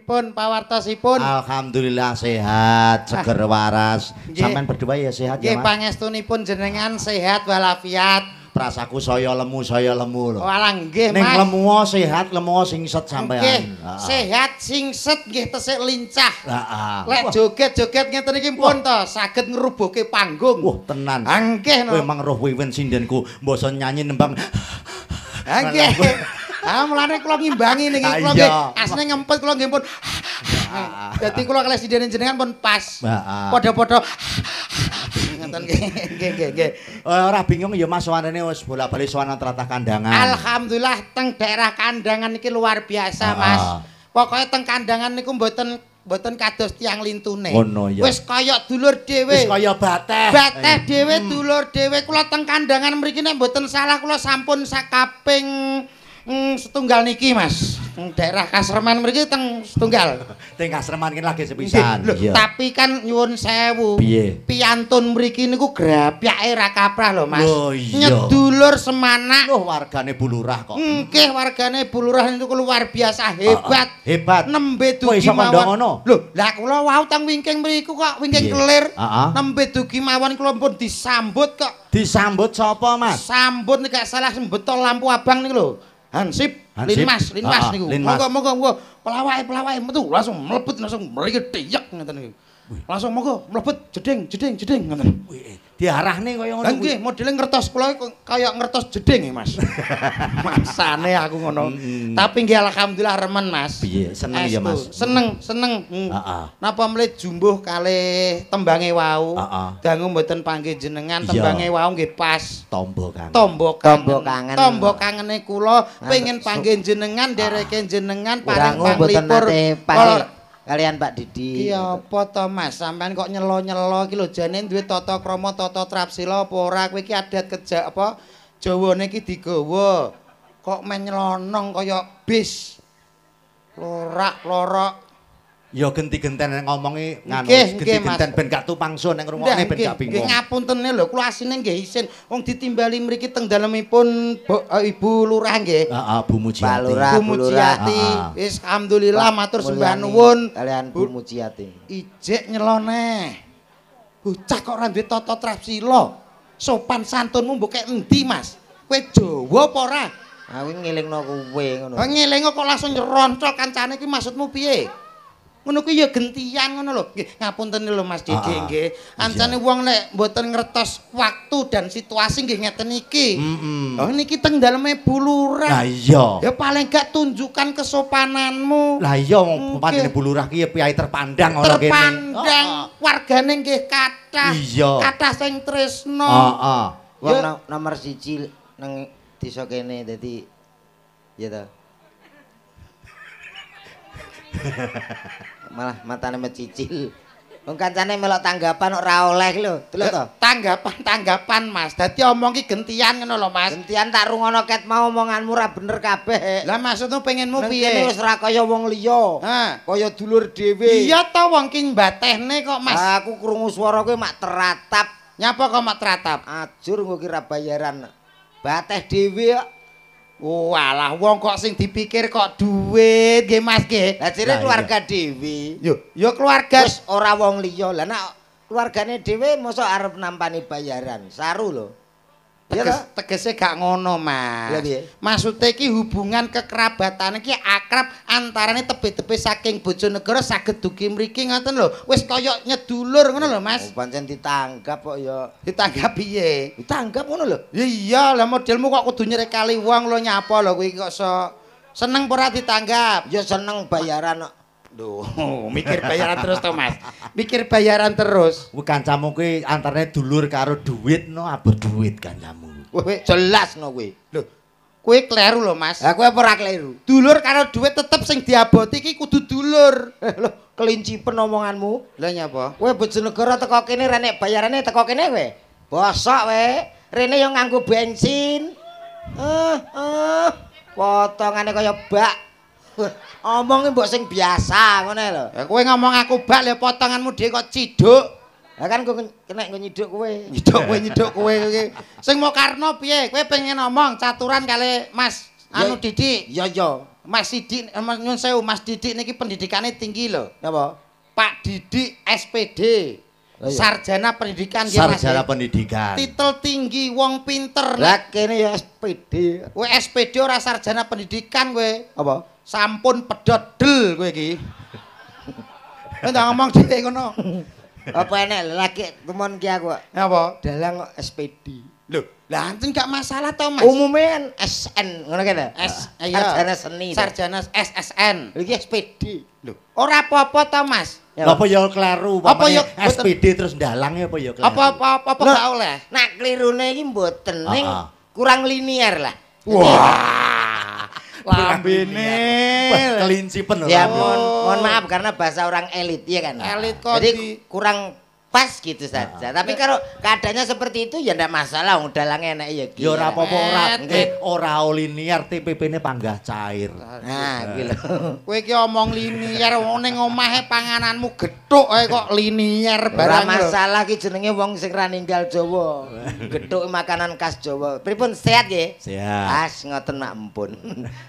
Pripun pawartosipun? Alhamdulillah sehat, seger waras. Sampeyan berdua ya sehat ya, Mas? Nggih pangestunipun jenengan sehat walafiat. Prasaku saya lemu lho. Walah nggih Mas. Ning lemu sehat, lemu singset sampean. Nggih, sehat singset nggih tesih lincah. Heeh. Lek joget-joget ngeten iki pun to saged ngrubuhke panggung. Wah, tenan. Nggih no. Kowe emang roh wiwin sindenku, mbasa nyanyi nembang. Nggih. Mulane kula ngimbangi niki kula nggih asline ngempet kula nggih pun. Dadi kula kalih sidene jenengan pun pas. Padha-padha ngoten nggih. Ora bingung ya Mas sowanene wis bola-bali sowan tratah kandangan. Alhamdulillah teng daerah kandangan iki luar biasa Mas. Pokoke teng kandangan niku mboten kados tiyang lintune. Wis kaya dulur dhewe. Wis kaya bateh. Bateh dhewe dulur dhewe kula teng kandangan mriki nek mboten salah kula sampun sakaping setunggal niki Mas. Daerah Kasreman mriki teng setunggal. Teng Kasreman kene lagi sepisan. Tapi kan nyuwun sewu. Piyantun mriki niku grapyake ra kaprah lho Mas. Nyedulur semanak. Loh wargane Bulurah kok. Nggih wargane Bulurah niku luar biasa hebat. Hebat. Nembe dugi mawon. Lho, lah kula wau teng wingking mriku kok wingking kelir. Nembe dugi mawon kula pun disambut kok. Disambut sapa Mas? Sambut nek gak salah sembetol lampu abang niku lho. Hansip, Linmas niku. Monggo, pelawake metu langsung mlebet langsung mriki tiyek ngoten niku. Langsung monggo mlebet jeding ngoten. Diarahne kaya ngono. Nggih, modele ngertos kula kaya ngertos jeding Mas. Masane aku ngono. Tapi nggih alhamdulillah remen Mas. Piye, seneng ya Mas. Seneng. Napa mlih jumbuh kalih tembange wau. Dangu mboten panggih jenengan tembange wau nggih pas. Tombo kangene kula pengen panggih jenengan dereke jenengan paring panglipur. Kalian Pak Didi. Ki apa to Mas? Sampean kok nyelo-nyelo iki lho jane duwe tata krama tata trapsila apa ora? Kowe iki adat kejak apa Jawane iki digawa. Kok men nyelonong kaya bis. Lorak-lorok. Ya genti-genten ngomongi nganu genti-genten ben gak tupangsun ning rungokne ben gak bingung. Nggih ngapuntene lho kula asine nggih isin wong ditimbali mriki teng dalemipun Ibu Lurah nggih. Heeh Bu Mujiati. Bu Mujiati. Wis alhamdulillah matur sembah nuwun kalian Bu Mujiati. Ijik nyelone. Bocah kok ora duwe tata trapsila. Sopan santunmu mbok kek endi Mas? Kowe Jawa apa ora? Aku ngelingno kowe ngono. Ngelingno kok langsung nyeroncol kancane iki maksudmu piye? Ngono kuwi ya gentian ngono lho. Nggih, ngapunten lho Mas Didi nggih. Ancane wong nek mboten ngertos waktu dan situasi nggih ngeten iki. Oh niki teng daleme Bulurah. Lah iya. Ya paling gak tunjukkan kesopananmu. Lah iya wong pancene Bulurah ki ya piyai terpandang ngono kene. Terpandang. Wargane nggih kathah. Kathah sing tresno. Heeh. Wong nomor 1 nang desa kene dadi ya ta. Malah matane mecicil. Wong kancane melok tanggapan ora oleh lho. Delok to. Tanggapan Mas. Dadi omong ki gentian ngono lho Mas. Gentian tak rungono ket mau omonganmu ora bener kabeh. Lah maksudmu pengenmu piye? Kene wis ora kaya wong liya. Kaya dulur dhewe. Iya to wong ki mbatehne kok Mas. Aku krungu swara kowe mak teratap. Nyapa kok mak teratap? Ajur nggo kira bayaran. Bateh dhewe kok. Walah wong kok sing dipikir kok duit nggih Mas nggih. Lah jere keluarga dhewe. Yo keluarga wis ora wong liya. Lah nek keluargane dhewe mosok arep nampani bayaran. Saru lho. Tegese gak ngono Mas. Maksude iki hubungan kekerabatan iki akrab antarane tebe-tebe saking Bojonegoro saged dugi mriki ngoten lho. Wis kaya nyedulur ngono lho Mas. Pancen ditanggap kok ya. Ditanggap piye? Ditanggap ngono lho. Ya iya, lah modelmu kok kudu nyerek kali wong lho nyapa lho kuwi kok seneng ora ditanggap. Ya seneng bayaran kok. Duh, mikir bayaran terus to Mas. Mikir bayaran terus. Kuwi kancamu kuwi antarane dulur karo duit no abot duit kancamu. Kowe jelas no kowe. Lho, kowe kleru lho Mas. Lah kowe apa ora kleru? Dulur karo duit tetep sing diaboti iki kudu dulur. Lho, kelincipen omonganmu. Lah nyapa? Kowe Bojonegoro teko kene renek bayarane teko kene kowe. Bosok kowe. Rene yo nganggo bensin. Potongane kaya bak. Omong mbok sing biasa ngono lho. Ya kowe ngomong aku bak lho potonganmu dhewe kok ciduk. Lah kan kowe kena nyiduk kowe. Nyiduk kowe iki. Sing mau karno piye? Kowe pengen ngomong caturan kali Mas Anu Didi. Iya. Mas Didik, nyun sewu, Mas Didik niki pendidikane tinggi lho. Napa? Pak Didik SPD. Sarjana pendidikan nggih Mas. Sarjana pendidikan. Titel tinggi, wong pinter. Lah kene ya SPD. Kowe SPD ora sarjana pendidikan kowe. Apa? Sampun pedhot del kowe iki. Ndak ngomong dhewe ngono. Apa enek lagi temon ki aku. Apa? Dalang kok SPD. Lho, lah anten gak masalah to, Mas. Umume kan SN ngono kene. Sarjana seni. Sarjana SSN. Iki SPD. Lho, ora apa-apa to, Mas. Apa ya kleru apa ya SPD terus dalang apa ya kleru. Apa gak oleh. Nak klirune iki mboten ning kurang linier lah. Wah. Lambene kelinci penuh. Ya mohon maaf karena bahasa orang elit ya kan. Elit kok jadi kurang pas gitu saja. Tapi kalau keadaannya seperti itu ya ndak masalah wong dalang enak ya gitu. Ya ora apa-apa ora linier TPP-ne panggah cair. Nah, iki lho. Kowe iki omong linier wong ning omahe pangananmu gethuk ae kok linier barang. Ora masalah ki jenenge wong sing ra ninggal Jawa. Gethuk makanan khas Jawa. Pripun sehat nggih? Sehat. As ngoten mak empun.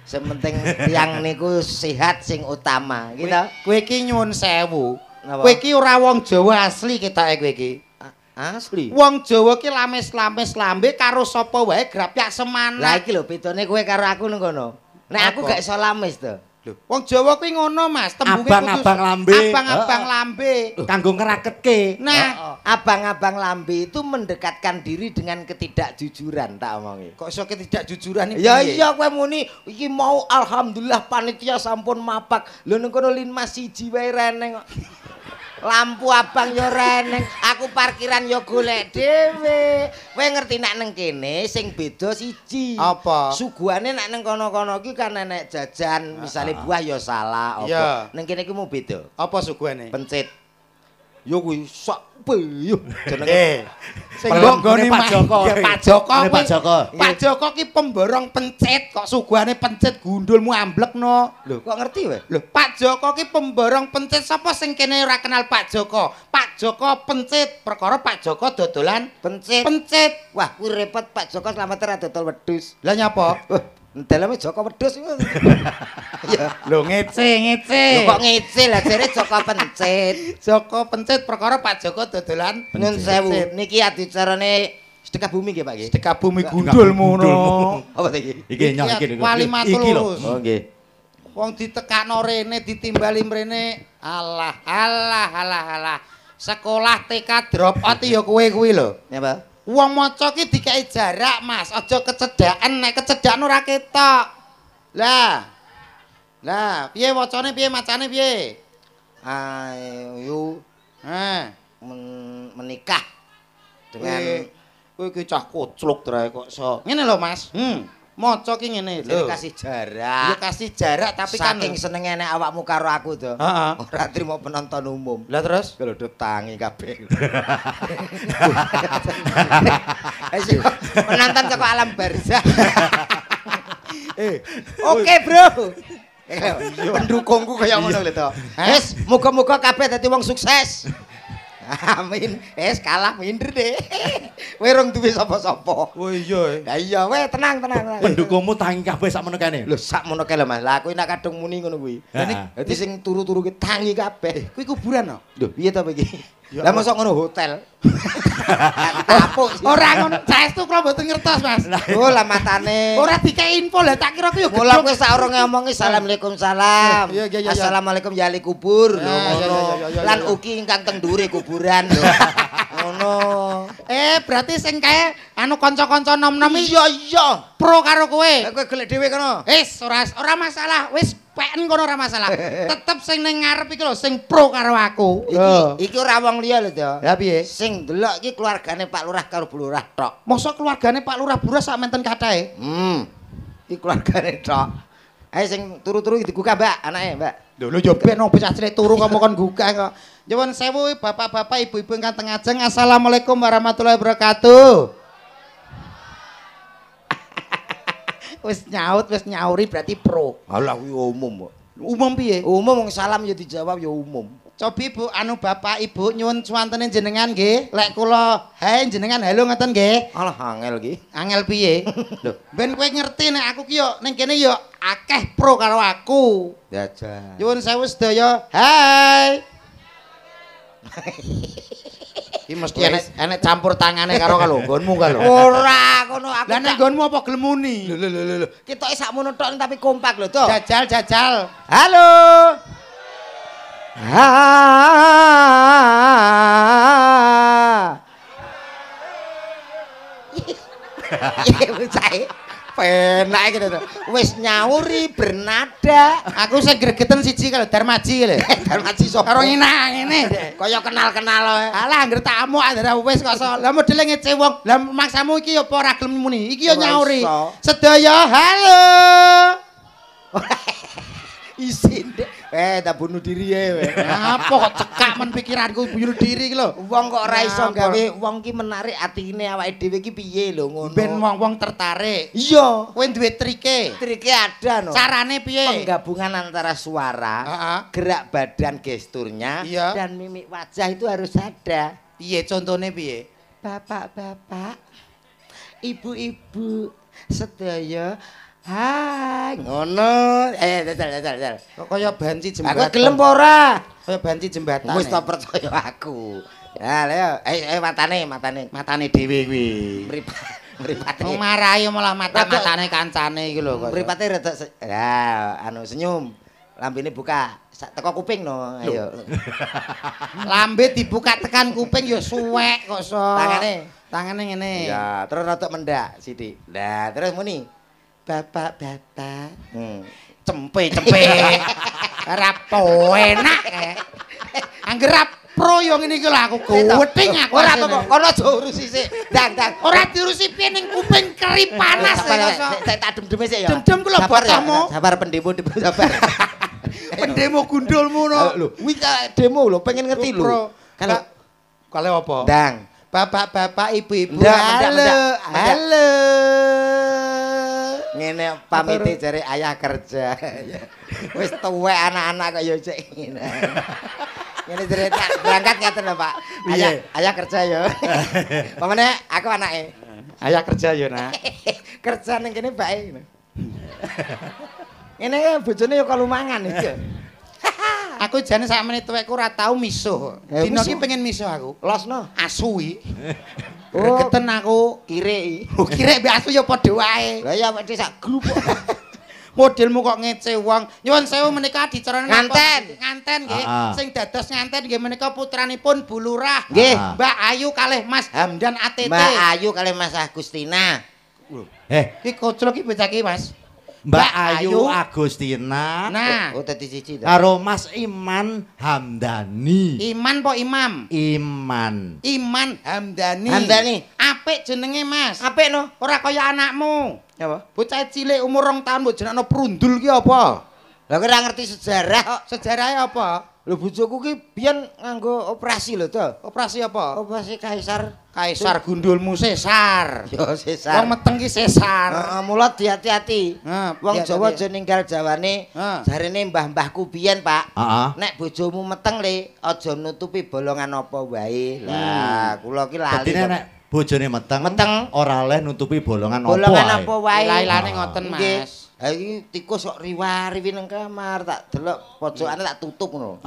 Sementing tiyang niku sehat sing utama, gitu. Kowe iki nyuwun sewu. Kowe iki ora wong Jawa asli ketake kowe iki. Asli. Wong Jawa ki lamis-lamis lambe karo sapa wae grapyak semana. Lah iki lho bedane kowe karo aku nang kono. Nek aku gak iso lamis to. Lho, wong Jawa kuwi ngono Mas, tembunge abang-abang lambe. Abang-abang lambe. Kanggo ngeraketke. Nah, abang-abang lambe itu mendekatkan diri dengan ketidakjujuran tak omongi. Kok iso ketidakjujuran iki? Ya iya kowe muni iki mau alhamdulillah panitia sampun mapak. Lho ning kono lin Mas siji wae reneng kok. Lampu abang yo reneng, aku parkiran yo golek dhewe. Kowe ngerti nek nang kene sing beda siji. Apa? Suguhane nek nang kono-kono iki kan enek jajan, misale buah yo salah apa. Nang kene iki mau beda. Apa suguhane? Pencit. Yo kuwi sak yo jenenge. Sing nggone Pak Joko. Pak Joko. Pak Joko. Pak Joko ki pemborong pencit kok suguhane pencit gundulmu amblekno. Lho, kok ngerti wae? Lho, Pak Joko ki pemborong pencit sapa sing kene ora kenal Pak Joko? Pak Joko pencit, perkara Pak Joko dodolan pencit. Pencit. Wah, kuwi repot Pak Joko slamet ora dodol wedhus. Lah nyapa? Daleme Joko wedhus iku. Ya, lho ngece. Lho kok ngece lah jare Joko pencit. Joko pencit perkara Pak Joko dodolan nyun sewu. Niki adicarane sedekah bumi nggih Pak nggih. Sedekah bumi gundulmu ngono. Apa iki? Iki nyok iki. Wali matulus. Oh nggih. Wong ditekakno rene ditimbali mrene. Alah. Sekolah TK drop out ya kowe kuwi lho. Napa? Wong maca ki dikei jarak, Mas. Aja kecedaken, nek kecedakan ora ketok. Lah, piye wacane piye macane piye? Ayo menikah dengan kowe iki cah kocluk trae kok iso. Ngene lho, Mas. Maca ki ngene lho. Kasih jarak. Ya kasih jarak tapi kan saking senenge nek awakmu karo aku to. Heeh. Ora trimo penonton umum. Lah terus kelodot tangi kabeh. Penonton saka alam barzah. Oke, Bro. Pendukungku kaya ngono lho to. Wis, muga-muga kabeh dadi wong sukses. Amin. Kalah minder deh. Kowe rong duwe sapa-sapa. Oh iya. Ya iya, weh tenang. Pendukungmu tangi kabeh sakmono kene. Lho sakmono kae lho Mas. Lah aku nek kadung muni ngono kuwi. Dadi sing turu-turu ki tangi kabeh. Kuwi kuburan no? Lho piye to iki? Lah mosok ngono hotel. Ora ngono. Saestu kula mboten ngertos, Mas. Oh lah matane. Ora dikei info lah tak kira ku yo mula kowe sak urunge ngomongi assalamualaikum salam. Iya. Assalamualaikum ya ahli kubur. Lan ugi ingkang teng ndure kuburan lho. Ngono. Berarti sing kae anu kanca-kanca nom-nom iya. Pro karo kowe. Kowe golek dhewe kono. Ora masalah. Wis peken kono ora masalah. Tetep sing ning ngarep iki lho sing pro karo aku. Iki ora wong liya lho, to. Ya piye? Sing delok iki keluargane Pak Lurah karo Bu Lurah tok. Mosok keluargane Pak Lurah Burah sak menten kathahe? Iki keluargane tok. Ayo sing turu-turu dibuka, Mbak, anake, Mbak. Lho yo ben bocah cilik turu kok kon gugah kok. Nyuwun sewu bapak-bapak, ibu-ibu ingkang teng ajeng. Assalamualaikum warahmatullahi wabarakatuh. Wis nyauri berarti pro. Alah kuwi umum kok. Umum piye? Umum wong salam ya dijawab ya umum. Cobi Bu, anu Bapak Ibu nyuwun suwantene jenengan nggih. Lek kula hae jenengan halo ngoten nggih. Alah angel iki. Angel piye? Lho, ben kowe ngerti nek aku ki yo ning kene yo akeh pro karo aku. Jajal. Nyuwun sewu sedaya. Hai. Iki mesti enek campur tangane karo nggonmu ka lho. Ora ngono aku. Lah nek nggonmu apa gelem muni? Lho. Ketoke sakmono tok tapi kompak lho, to. Jajal. Halo. Iya bocah. Penak iki to. Wis nyauri bernada. Aku sing gregeten siji karo Darmaji lho. Darmaji sapa? Karo ngina ngene. Kaya kenal-kenal wae. Alah anggere tamu andara wis kok so. Lah modele ngece wong. Lah maksamu iki apa ora gelem muni? Iki yo nyauri. Sedaya halo. Isin dek. Tak bunuh diri ya. Apa kok cekak men pikiranku bunuh diri iki lho. Wong kok ora iso gawe wong ki menarik atine awake dhewe ki piye lho ngono. Ben wong-wong tertarik. Iya. Kowe duwe trike. Trike ada no. Carane piye? Penggabungan antara suara, gerak badan gesturnya, dan mimik wajah itu harus ada. Piye contone piye? Bapak-bapak, ibu-ibu, sedaya hai ngono dal. Kok kaya banci jembatan. Aku gelem apa ora? Kaya banci jembatan. Wis tak percaya aku. Ya lho, matane dhewe kuwi. Mripate. Wong marahi malah matane kancane iki lho kok. Mripate rada ya anu senyum. Lambene buka. Teko kuping no. Ayo. Lambe dibuka tekan kuping ya suwek kok so. Tangane ngene. Ya, terus rada mendak sithik. Lah, terus muni. Bapak-bapak. Cempe. Ora enak. Angger pro yo ngene iki lho aku gething aku. Ora apa-apa, kono aja urusi sik. Dang. Ora diurusi piye ning kuping keri panas tak dem-deme sik ya. Dem-dem ku lho botamu. Sabar pendemo sabar. Pendemo gundulmu no. Lho, kuwi demo lho, pengen ngerti lho. Kalau apa? Dang. Bapak-bapak, ibu-ibu. Halo. Ngene pamite jare ayah kerja. Wis tuwek anak-anak kok ya cek ngene. Ngene jare berangkat ngaten lho, Pak. Ayah kerja ya. Pamane aku anake. Ayah kerja ya, Nak. Kerja ning kene bae. Ngene bojone ya kalumangan iki. Aku jane sak menit tuwekku ora tau misuh. Dino iki pengen misuh aku. Losno Asu iki. Gregeten aku kirek. Kirek mbek asu ya padha wae. Lah ya wedhe sak grup. Modelmu kok ngece wong. Nyuwun sewu menika dicerana nganten nggih. Sing dados nganten nggih menika putranipun Bu Lurah. Nggih, Mbak Ayu kalih Mas Hamdan ATT. Mbak Ayu kalih Mas Agustina. Iki koclok iki bocah iki, Mas. Mbak Ayu Agustina. Nah, dadi siji to. Karo Mas Iman Hamdani. Iman po Imam? Iman Hamdani. Apik jenenge, Mas. Apik no. Ora kaya anakmu. Apa? Bocah cilik umur 2 tahun mbok jenakno prundul ki apa? Lah kowe ora ngerti sejarah kok. Sejarahe apa? Lho bojoku ki biyen nganggo operasi lho to. Operasi apa? Operasi kaisar. Kaisar gundulmu sesar. Yo sesar. Wong meteng ki sesar. Heeh, mula hati-hati. Wong Jawa aja ninggal Jawane. Jarene mbah-mbahku biyen, Pak. Nek bojomu meteng le, aja nutupi bolongan apa wae. Lah, kula ki lali. Dadi nek bojone meteng ora oleh nutupi bolongan apa wae. Bolongan apa wae. Lailane ngoten, Mas. Ha iki tikus kok riwa-riwi nang kamar, tak delok pojokane tak tutup ngono.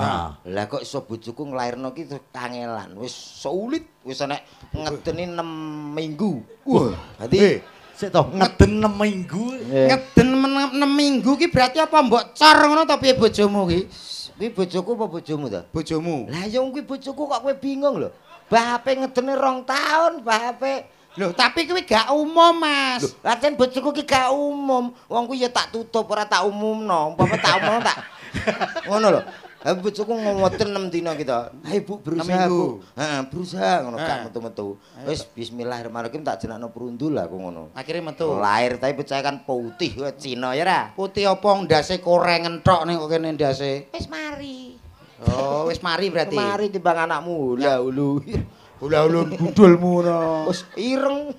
Lah kok iso bojoku nglairno ki kangelan. Wis sulit, wis nek ngedeni 6 minggu. Wah, dadi sik to ngeden 6 minggu. Ngeden 6 minggu ki berarti apa mbok cor ngono to piye bojomu ki? Kuwi bojoku apa bojomu to? Bojomu. Lah ya kuwi bojoku kok kowe bingung lho. Bahape ngedene 2 tahun, bahape. Lho, tapi kuwi gak umum, Mas. Latihan bojoku ki gak umum. Wong kuwi ya tak tutup ora tak umumno. Umpama tak umumno tak ngono lho. Ha bojoku ngomoten 6 dina kita. Ha Ibu berusaha. Heeh, berusaha ngono gak metu-metu. Wis bismillahirrahmanirrahim tak jenakno perundul aku ngono. Akhire metu. Lahir tapi bocah kan putih kaya Cina ya ra. Putih apa ndase korengen tok ning kok kene ndase. Wis mari. Oh, wis mari berarti. Mari timbang anakmu. Lah ulu. Ula-ulun gundulmu ngono. Wis ireng.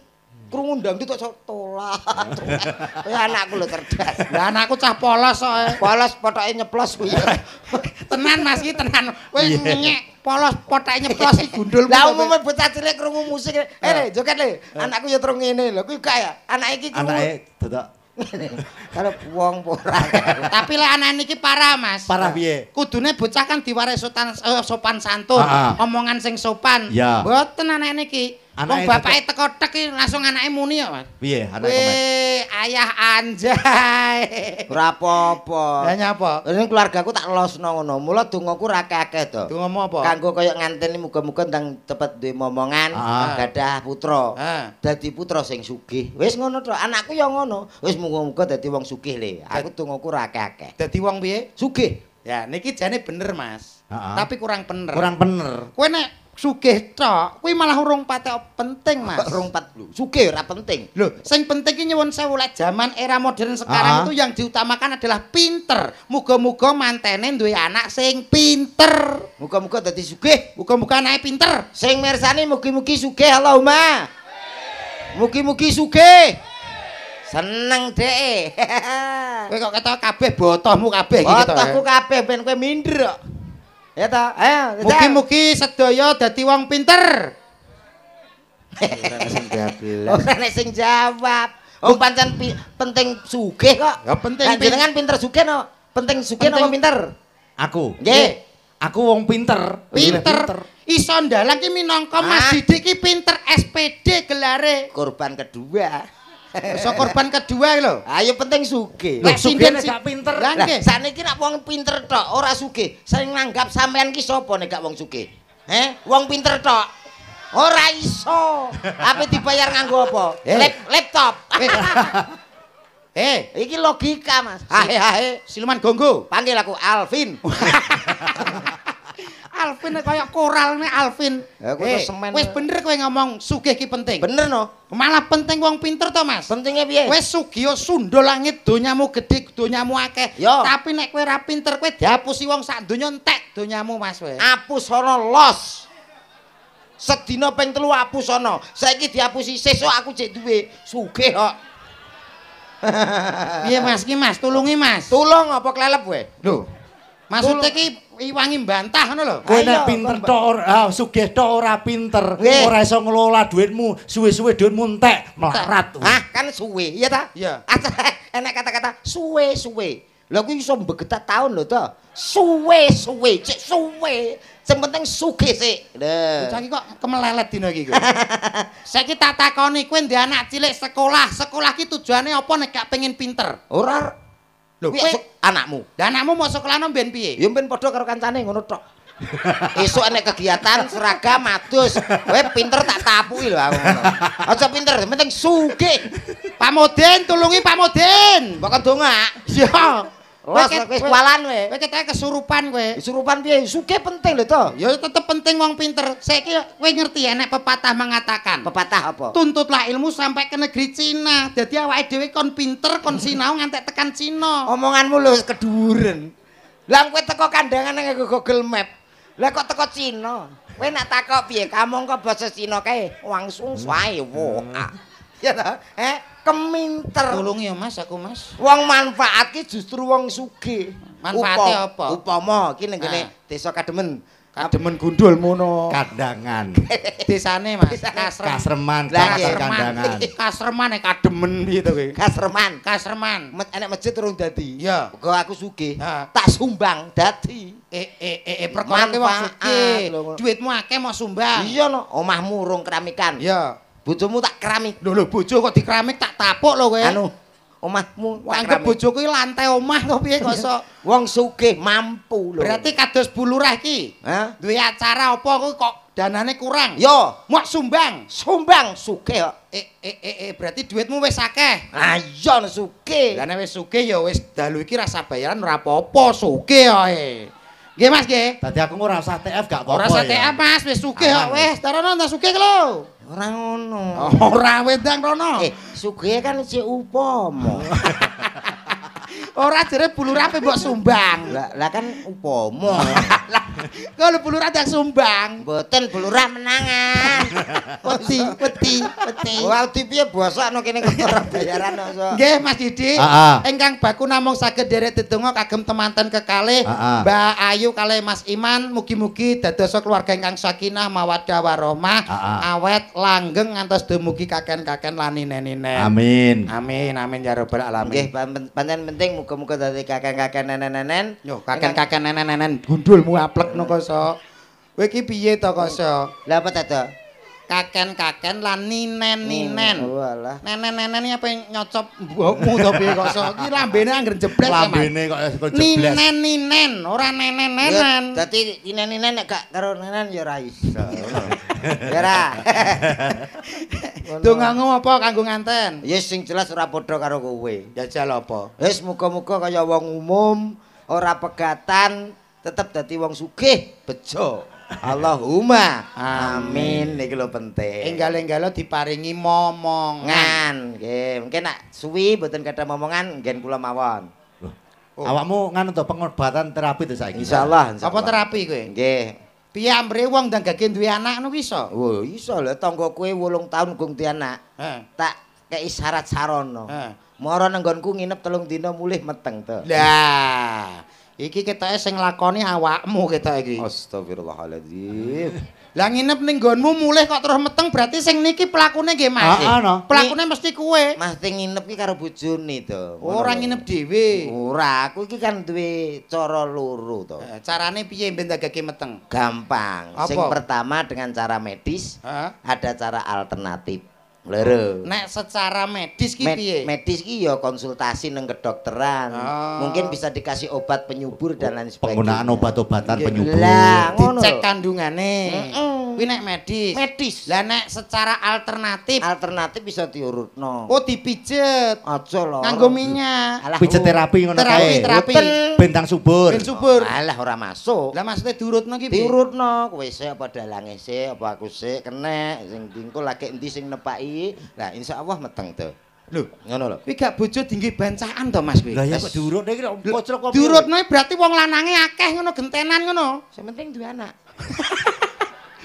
krungu ndangdut kok tolat. Ya anakku lho cerdas. Lah anakku cah polos kok. Polos potoke nyeplos kuwi. Tenan Mas iki tenan. Kowe nyek polos potoke nyeplos iki gundul. Lah umume bocah cilik krungu musik. Le joget le. Anakku ya terus ngene lho. Kuwi gak ya. Anake iki krungu. Anake dadak Karo wong ora. Tapi lek anak niki parah Mas. parah piye? Kudune bocah kan diwaris sopan santun, omongan sing sopan. Mboten anak niki. Wong bapake teko tek langsung anake muni kok, Mas. Piye anake komen? Ayah anjay. Ora apa-apa. Lah nyapa? Ini keluargaku tak losno ngono. Mula dongaku ra akeh to. Dongamu apa? Kanggo kaya nganteni muga-muga ndang cepet duwe momongan, gadah putra. Dadi putra sing sugih. Wis ngono to. Anakku ya ngono. Wis muga-muga dadi wong sugih le. Aku dongaku ra akeh. Dadi wong piye? Sugih. Ya niki jane bener Mas. Tapi kurang bener. Kurang bener. Kowe nek sugih tok, kuwi malah urung patek penting, Mas. Urung pat lho. Sugih ora penting. Lho, sing penting ki nyuwun sewu lek zaman era modern sekarang itu yang diutamakan adalah pinter. Muga-muga mantene duwe anak sing pinter. Muga-muga dadi sugih. Muga-muga anake pinter. Sing mirsani mugi-mugi sugih Allahumma. Mugi-mugi sugih. Seneng dhek. Kowe kok ketok kabeh botohmu kabeh iki to. Botohku kabeh ben kowe minder kok. Ya ta, ayo. Mugi-mugi sedaya dadi wong pinter. Ora nek sing jawab. Oh pancen penting sugih kok. Ya penting. Jenengan pinter sugih no. Penting sugih napa pinter? Aku. Nggih. Aku wong pinter. Pinter. Iso ndalang ki minangka Mas Didik ki pinter SPD gelare. Korban kedua. Iso korban kedua lho. Ayo penting sugih. Lek sugih nek gak pinter. Lah sakniki nek wong pinter tok ora sugih. Sing nanggap sampean ki sapa nek gak wong sugih? Wong pinter tok. Ora iso. Apa dibayar nganggo apa? Laptop. Iki logika, Mas. Hae. Siluman Gonggo. Panggil aku Alvin. Alvin kaya koral nek Alvin. Wis bener kowe ngomong sugih ki penting. Bener no. Malah penting wong pinter to, Mas. Pentingnya piye? Wis sugih sundha langit donyamu gedhe donyamu akeh. Tapi nek kowe ora pinter kowe diapusi wong sak donya entek donyamu, Mas kowe. Apus ana los. Sedina ping 3 apus ana. Saiki diapusi sesuk aku cek duwe sugih kok. Piye Mas ki Mas, tulungi Mas. Tulung apa klelep kowe? Lho. Maksudnya ki iwangi mbantah ngono lho. Kowe nek pinter tok ora sugih tok ora pinter, ora iso ngelola dhuwitmu, suwe-suwe dhuwitmu entek, melarat. Kan suwe, iya ta? Iya. Enak kata-kata suwe-suwe. Lha kuwi iso mbegetak taun lho to. Suwe-suwe, cek suwe. Sing penting sugih sik. Lho. Bocah iki kok kemelelet dina iki kowe. Saiki tak takoni kowe ndek anak cilik sekolah. Sekolah ki tujuane apa nek gak pengen pinter? Ora. Lho, anakmu. Lah anakmu mau sekolahno mben piye? Ya mben padha karo kancane ngono tok. Esuk nek kegiatan seragam adus, kowe pinter tak tapuki lho aku ngono. Aja pinter, penting sugih. Pak Modin, tulungi Pak Modin. Mbok dongak. Iya. Wis walan kowe. Kowe ketake kesurupan kowe. Kesurupan piye? Sugih penting lho to. Ya tetep penting wong pinter. Saiki kowe ngerti enek pepatah mengatakan. Pepatah apa? Tuntutlah ilmu sampai ke negeri Cina. Dadi awake dhewe kon pinter, kon sinau ngantek tekan Cina. Omonganmu lho keduren. Lah kowe teko kandangan nang Google Map. Lah kok teko Cina? Kowe nak takok piye? Kamu kok basa Cina kae langsung wae wo. Ya ta? Keminter. Tulungi ya Mas, aku Mas. Wong manfaat ki justru wong sugih. Manfaate apa? Upama ki ning kene Desa Kademen. Kademen gundul mono. Kandangan. Desane Mas, Kasreman, kandangan. Kasreman Kademen piye to kowe? Kasreman. Enek masjid urung dadi. Iya. Mugo aku sugih. Tak sumbang dadi. Perkara ki wong sugih. Duitmu akeh mau sumbang. Iya no, omahmu urung keramikan. Iya. Bojomu tak keramik. Lho bojo kok dikeramik tak tapuk lho kowe. Anu, omahmu anggap bojoku iki lantai omah kok piye kok iso wong sugih mampu lho. Berarti kados bulurah iki. Duwe acara apa kuwi kok danane kurang? Yo, mok sumbang. Sumbang sugih kok. Berarti duitmu wis akeh. Ah iya sugih. Lah nek wis sugih ya wis dalu iki rasa bayaran ora apa-apa sugih ae. Nggih Mas nggih. Dadi aku ora usah TF gak apa-apa. Ora usah TF Mas, wis sugih kok wis. Tarono ndak sugih lho. Ora ngono. Ora wedang rono. Sugih kan sik upama. Ora jere bulurah pe mbok sumbang. Lah kan upama. Kalau bulurah ndak sumbang. Mboten bulurah menangan. Wedi. Wedi piye bosokno kene kok ora bayaran kok. Nggih Mas Didi. Ingkang baku namung saged derek dedonga kagem temanten kekalih Mbak Ayu kalih Mas Iman mugi-mugi dadosa keluarga ingkang sakinah mawaddah warahmah awet langgeng ngantos dumugi kaken-kaken lan ninen-ninen. Amin. Amin ya rabbal alamin. Nggih pancen penting muga-muga dadi kaken-kaken nenen-nenen. Yo kaken-kaken nenen-nenen gundulmu aplekno koso. Kowe iki piye to koso? Lah apa ta? Kaken-kaken lan ninen-ninen. Walah. Nenen-nenen apa nyocop mbokmu to piye koso? Iki lambene angger jebles ya, Mas. Lambene kok jebles. Ninen-ninen, ora nenen-nenen. Dadi ninen-ninen nek gak karo nenen ya ora iso. Ya ora. Dongamu apa kanggo nganten? Ya sing jelas ora padha karo kowe. Jajal apa? Wis muga-muga kaya wong umum, ora pegatan, tetep dadi wong sugih, bejo. Allahumma amin niki lho penting. Enggal-enggalo diparingi momongan. Nggih, mungkin nak suwi mboten kada momongan nggen kula mawon. Awakmu nganu to pengobatan terapi to saiki. Insyaallah. Apa terapi kowe? Nggih. Piye ambre wong ndang gage duwe anak ngono iso? Oh, iso lho tangga kowe 8 taun gung di anak. Tak kei syarat sarana. Mara nang nggonku nginep 3 dina mulih meteng to. Lah, iki ketoke sing nglakoni awakmu ketoke iki. Astagfirullahaladzim. Lah nginep ning nggonmu mulih kok terus meteng berarti sing niki pelakune nggih Mas. Pelakune mesti kowe. Mas teng nginep ki karo bojone to. Ora nginep dhewe. Ora, aku iki kan duwe cara loro to. Carane piye ben dagake meteng? Gampang. Sing pertama dengan cara medis, ada cara alternatif. Loro. Nek secara medis ki piye? Medis ki ya konsultasi nang kedokteran. Mungkin bisa dikasih obat penyubur dan lain sebagainya. Penggunaan obat-obatan penyubur. Lah, ngono. Dicek kandungane. Kuwi nek medis. Medis. Lah nek secara alternatif. Alternatif bisa diurutno. Oh dipijet. Aja lho. Nganggo minyak. Pijet terapi ngono kae. Terapi. Bentang subur. Ben subur. Alah ora masuk. Lah maksudnya diurutno ki piye? Diurutno, kowe sik apa dalange sik apa aku sik kenek sing dingko lagi endi sing nepaki. Lah insyaallah meteng to. Lho, ngono lho. Kuwi gak bojo dinggi bancaan to Mas kuwi. Lah ya kok diurutne iki kocrok kok. Diurutno berarti wong lanange akeh ngono gentenan ngono. Sing penting duwe anak.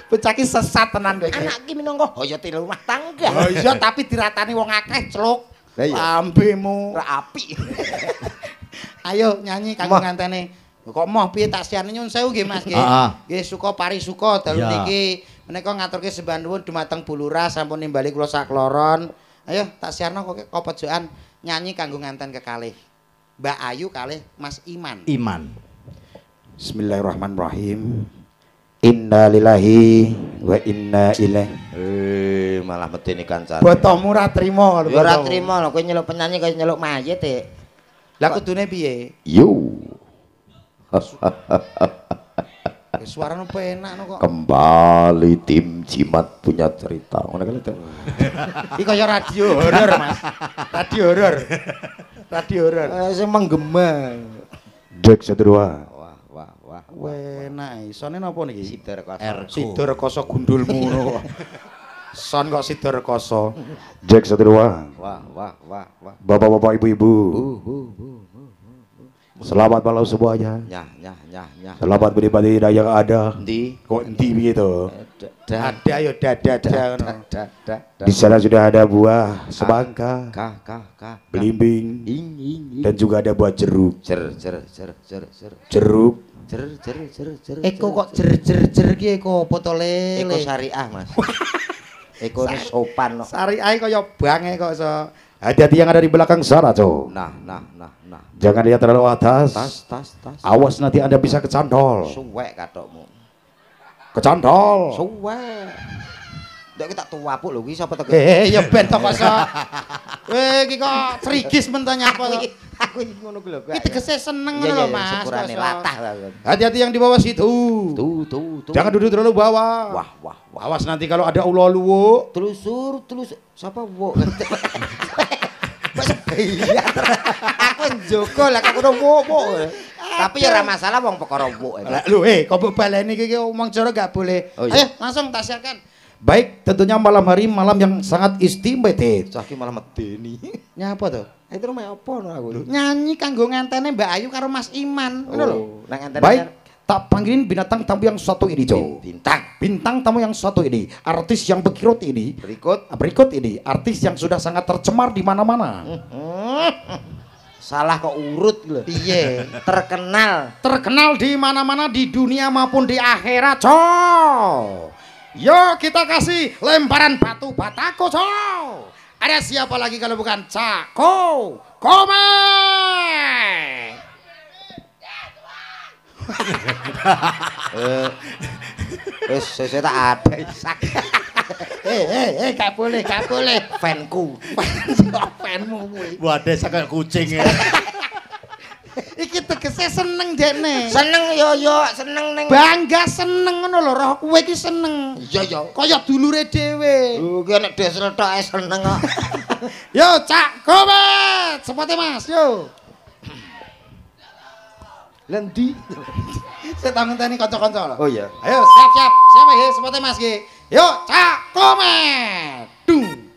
Bocah ki sesat tenan kowe iki. Anak ki minangka hayate rumah tangga. Oh iya tapi diratani wong akeh celuk. Lambemu ora apik. Ayo nyanyi kanggo ngantene. Kok moh piye tak siane nyun sewu nggih Mas nggih. Nggih suka parisuka dalu niki menika ngaturke sembah nuwun dumateng Bulurah sampun nimbali kula sakloron. Ayo tak siarno kok pojokan nyanyi kanggo nganten kekalih. Mbak Ayu kalih Mas Iman. Bismillahirrahmanirrahim. Inna lillahi wa inna ilaihi. Malah medeni kancane. Botomu ora trima lho. Ya ora trima lho kowe nyeluk penyanyi kaya nyeluk mayit e. Lah kudune piye? Yo. Suarane penak kok. Kembali tim Jimat punya cerita. Ngono kan itu. Iki kaya radio horor, Mas. Radio horor. Radio horor. Sing menggema. Dek sedua. Wah. Enak. Sone napa niki? Sidarekoso gundulmu ngono kok. Son kok Sidarekoso. Jack sedua. Wah. Bapak-bapak, ibu-ibu. Selamat malam semuanya. Nyah. Selamat menikmati yang ada. Endi? Kok endi piye to? Ada yo dada ngono. Da. Di sana sudah ada buah semangka, belimbing, dan juga ada buah jeruk. Jeruk. Eko kok jer ki eko potole. Eko syariah, Mas. Eko sopan. Syariah kaya bange kok so. Hati-hati yang ada di belakang sana, Cok. Nah. Jangan lihat terlalu atas. Tas. Awas nanti Anda bisa kecantol. Suwek katokmu. Kecantol. Suwek. Ndek kita tuwapuk lho kuwi sapa to? Ya ben to kok so. Iki kok cerigis men to nyapa to. Aku iki ngono ku lho. Iki tegese seneng ngono lho, Mas. Syukurane latah. Hati-hati yang di bawah situ. Tuh. Jangan duduk terlalu bawah. Wah. Awas nanti kalau ada ulo luwuk. Telusur. Sapa wuk? Iya. Aku njogo lah kok wuk. Tapi ya ora masalah wong perkara wuk. Lho kok mbok baleni iki omong cara gak boleh. Ayo langsung tak siarkan. Baik, tentunya malam hari malam yang sangat istimewa. Cah ki malah medeni. Nyapa to? Itu rumah apa no aku? Nyanyi kanggo ngantene Mbak Ayu karo Mas Iman. Ngono lho. Nang ngantene. Baik, Tak panggilin binatang tamu yang satu ini, Jo. Bintang tamu yang satu ini, artis yang berikut ini. Berikut ini, artis yang sudah sangat tercemar di mana-mana. Salah kok urut lho. Piye? Terkenal di mana-mana di dunia maupun di akhirat, Jo. Yo kita kasih lemparan batu batako, Jo. Ada siapa lagi kalau bukan Cako Komeng? Saya tak ada. Gak boleh. Fanku. Fanmu kuwi. Waduh sakit kucing ya. Iki tegese seneng dekne. Seneng seneng ning. Bangga seneng ngono lho, roh kowe iki seneng. Iya. Kaya dulure dhewe. Ki nek desel tok seneng kok. Yo Cak Komet, sepote Mas, yo. Lendi. Saya tak ngenteni kanca-kanca lho. Oh iya. Ayo siap. Siapa ya sepote Mas ki? Yo Cak Komet. Dung.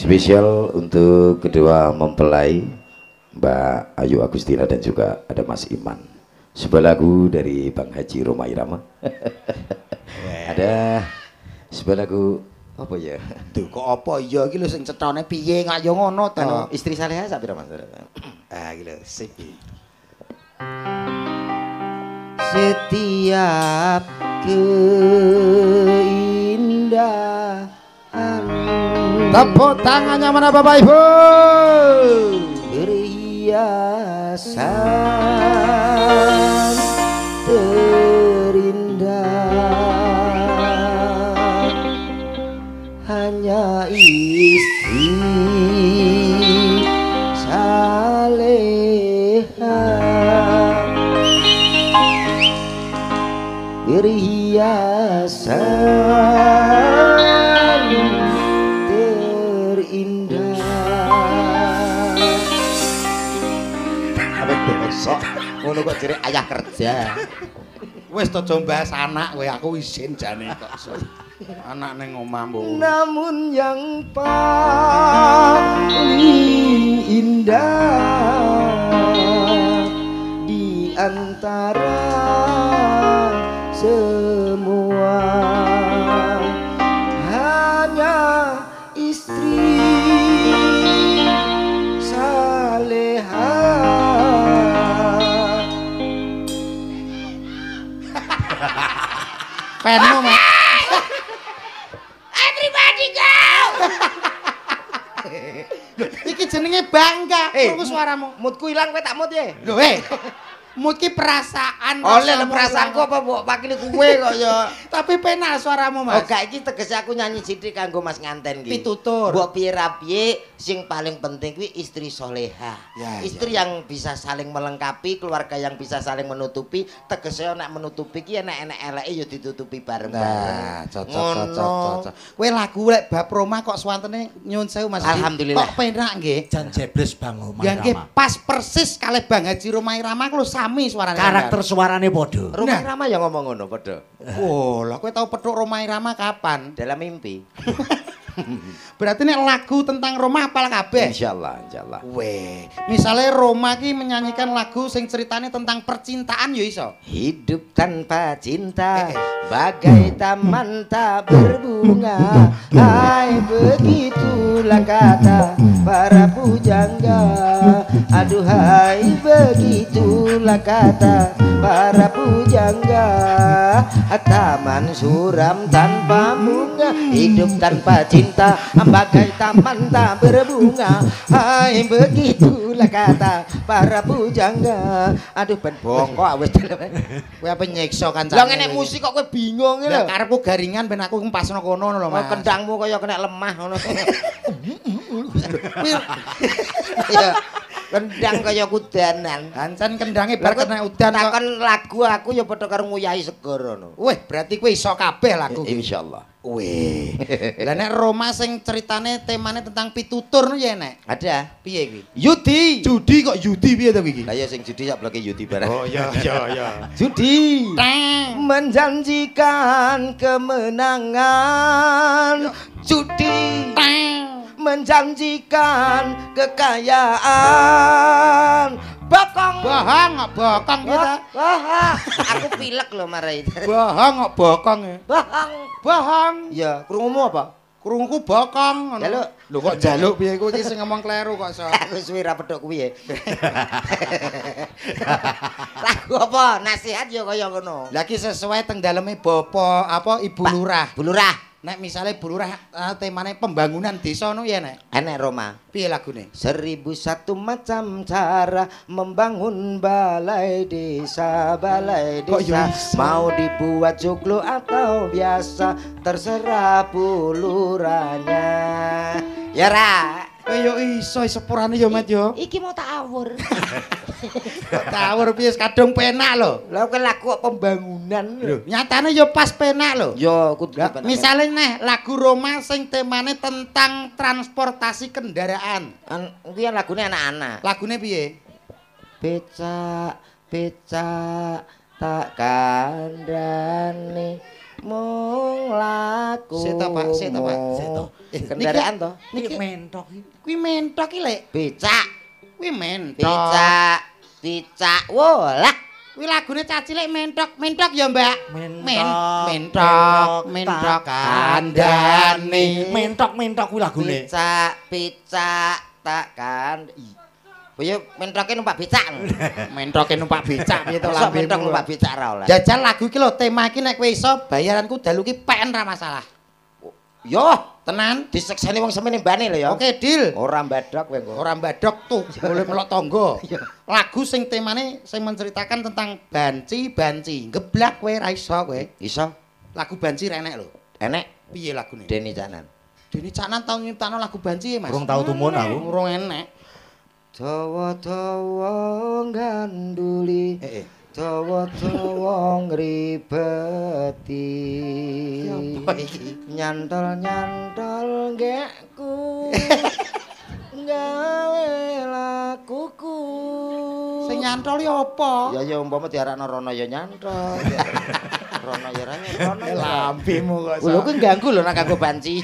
Spesial untuk kedua mempelai Mbak Ayu Agustina dan juga ada Mas Iman. Sebuah lagu dari Bang Haji Roma Irama. Ada sebuah lagu apa ya? Duh kok apa iya iki lho sing cethone piye kok ya ngono to. Anu, istri Saleha sak pira Mas? Iki lho sik. Setiap keindahan. Tepuk tangannya mana Bapak Ibu? Perhiasan terindah hanya istri saleha. Perhiasan terindah. Apa besok ngono kok jere ayah kerja. Wis to aja bahas anak kowe aku isin jane kok. Anak ning omah mbok. Namun yang paling indah di antara semua hanya istri saleha. Penmu Mas. Everybody go. Iki jenenge bangga. Krungu suaramu. Moodku ilang kowe tak mood ya. Lho mood ki perasaan. Oleh perasaanku apa mbok pakili kowe kok ya. Tapi penak suaramu Mas. Oh gak iki tegese aku nyanyi sithik kanggo Mas nganten iki. Pitutur. Mbok piye-piye sing paling penting kuwi istri soleha. Ya, istri yang bisa saling melengkapi, keluarga yang bisa saling menutupi. Tegese nek menutupi ki enek-enek eleke ya ditutupi bareng-bareng. Nah, cocok. Kowe lagu lek bab Roma kok swantene nyuwun sewu Mas. Alhamdulillah. Kok penak nggih. Jan jebles Bang Roma Ya nggih Irama. pas persis kalih Bang Haji Roma Irama ku lho sami suarane. Karakter suarane padha. Roma Irama ya ngomong ngono padha. Oh, lah kowe tau petuk Roma Irama kapan? Dalam mimpi. Berarti nek lagu tentang Roma apal kabeh. Insyaallah. Weh, misalnya Roma ki menyanyikan lagu sing ceritanya tentang percintaan ya iso. Hidup tanpa cinta bagai taman tak berbunga. Hai begitulah kata para pujangga. Aduhai begitulah kata para pujangga. Taman suram tanpa bunga, hidup tanpa cinta bagai taman tak berbunga. Hai begitulah kata para pujangga. Aduh ben bongkok wis. Kowe apa nyiksa kancane? Lah ngene musik kok kowe bingung iki Lah lho. karepku garingan ben aku ngempasno kono lho Mas. Kendangmu kaya kena lemah ngono. Ya kendang kaya kudanan. Ancen kendange bar kena udan kok. Takon lagu aku ya padha karo nguyahi segara no. Wih, berarti kowe iso kabeh lagu. Insyaallah. Wih. Lah nek Roma sing ceritane temane tentang pitutur no ya nek. Ada. Piye kuwi? Yudi. Judi kok Yudi piye to iki? Lah ya sing judi sak bloke Yudi barang. Oh iya. Judi. Menjanjikan kemenangan. Judi. Menjanjikan kekayaan. Bokong. Bokong kita. Wah, aku pilek lho marai. Bohong kok bokong ya. Bohong. Ya, krungumu apa? Krunguku bokong ngono. Jaluk. Lho kok jaluk piye kowe iki sing ngomong kleru kok iso. Aku suwi ra pedhok kuwi ya. Lagu apa? Nasihat ya kaya ngono. Lah iki sesuai teng daleme bapak apa Ibu Lurah. Bu Lurah. Nek misale Bu Lurah temane pembangunan desa no ya nek. Enek Roma. Piye lagune? 1001 macam cara membangun balai desa, balai desa. Mau dibuat joglo atau biasa, terserah Bu Lurahnya. Ya ra. Yo iso sepurane yo Mat yo. Iki mau tak awur. Tawur piye kadung penak lho. Lah kok lagu pembangunan lho. Nyatane yo pas penak lho. Yo kudu Misale neh lagu Roma sing temane tentang transportasi kendaraan. Kuwi lagune anak-anak. Lagune piye? Becak, becak tak kandhani mung laku. Seta Pak, seta Pak, seta. Kendaraan to? Niki mentok iki. Kuwi mentok iki lek. Becak, Kuwi mentok. becak, becak. Wolah. Kuwi lagune cacilik mentok, mentok ya, Mbak. Mentok, mentok kandhani. Mentok kuwi lagune. Becak, becak tak kandhani. Boyo mentoke numpak becak. Mentoke numpak becak piye to Masa lambemu. mentok numpak becak ra oleh. Jajal lagu iki lho, tema iki nek kowe iso bayaranku dalu iki pen ra masalah. Yo, Tenan. disekseni wong semene mbane lho ya. Oke, deal. Ora mbadhok kowe engko. Ora mbadhok tuh, boleh melok tangga. Lagu sing temane sing menceritakan tentang banci, geblak kowe ra iso kowe. Iso. Lagu banci ra enek lho. Enek Piye lagune? Deni Canan. Dene Canan tau nyiptakno lagu banci ya, Mas. Urung tau tumun aku. Urung enek. Dawa-dawa ganduli. Dawa-dawa ngribeti. Apa iki? Nyantol-nyantol gekku. Gawe lakuku. Sing nyantol ya apa? Ya umpama diarakno Rono ya nyantol. Rono ya ra nyantol. Lambemu kok. Lho kuwi ganggu lho nek kanggo banci.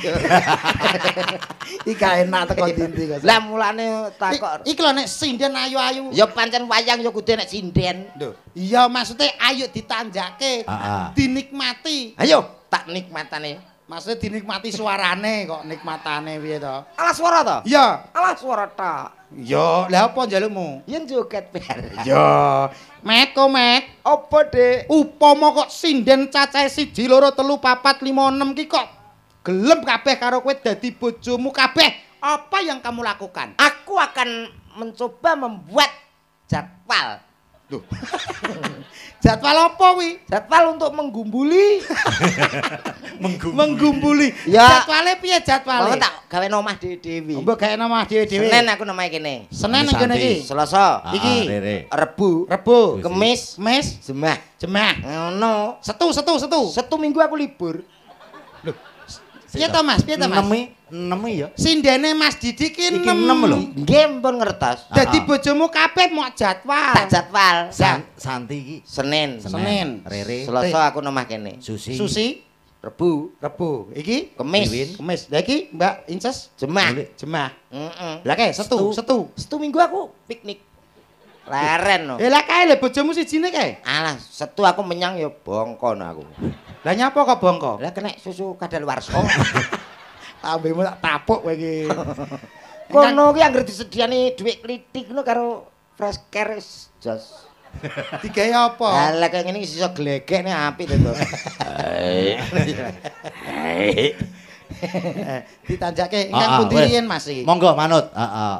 Iki gak enak teko ndi kok. Lah mulane takok. Iki lho nek sinden ayu-ayu. Ya pancen wayang ya kudu nek sinden. Lho, iya maksudnya ayo ditanjake, dinikmati. Ayo tak nikmatane. Maksudnya dinikmati suarane kok nikmatane piye to? Alah swara to? Iya. Alah swara tok. Yo, lha apa njalukmu? Yen joget bar. Yo. Met kok met. Apa, Dik? Upama kok sinden cacahe 1 2 3 4 5 6 ki kok gelem kabeh karo kowe dadi bojomu kabeh. Apa yang kamu lakukan? Aku akan mencoba membuat jadwal. Loh. Jadwal apa kuwi? Jadwal untuk menggumbuli. Menggumbuli. Ya. Jadwale piye jadwale? Mau tak gawe nomah dhewe-dhewe. Mbok gawe nama dhewe-dhewe. Senin aku namae kene. Senin nang kene iki. Selasa, Iki. Rebu, Kemis, Jumat. Jemah. Ngono. Setu. Setu minggu aku libur. Piye to Mas? 6 ya. Sindene Mas Didi ki Iki 6 lho. Nggih pun ngertos. Dadi bojomu kabeh mau jadwal. Tak jadwal. Santi iki. Senin, Senin. Rere. Selasa aku nomah kene. Susi, Rebu, iki Kemis, Kemis. Lah iki Mbak Inces Jumat. Jemah. Heeh. Lah kae Setu. Setu minggu aku piknik. Leren no. Lah kae le bojomu sijine kae. Alah, Setu aku menyang ya bongko no aku. Lah nyapa kok bongko? Lah kena susu kadaluwarsa. Ambemu tak tapuk kowe iki. Kono ki anggere disediani dhuwit klitik ngono karo fresh care jos. Digawe apa? Lah kaya ngene iki iso glegek nek apik to. Ditanjake ingkang pundi riyen Mas iki? Monggo manut. Heeh.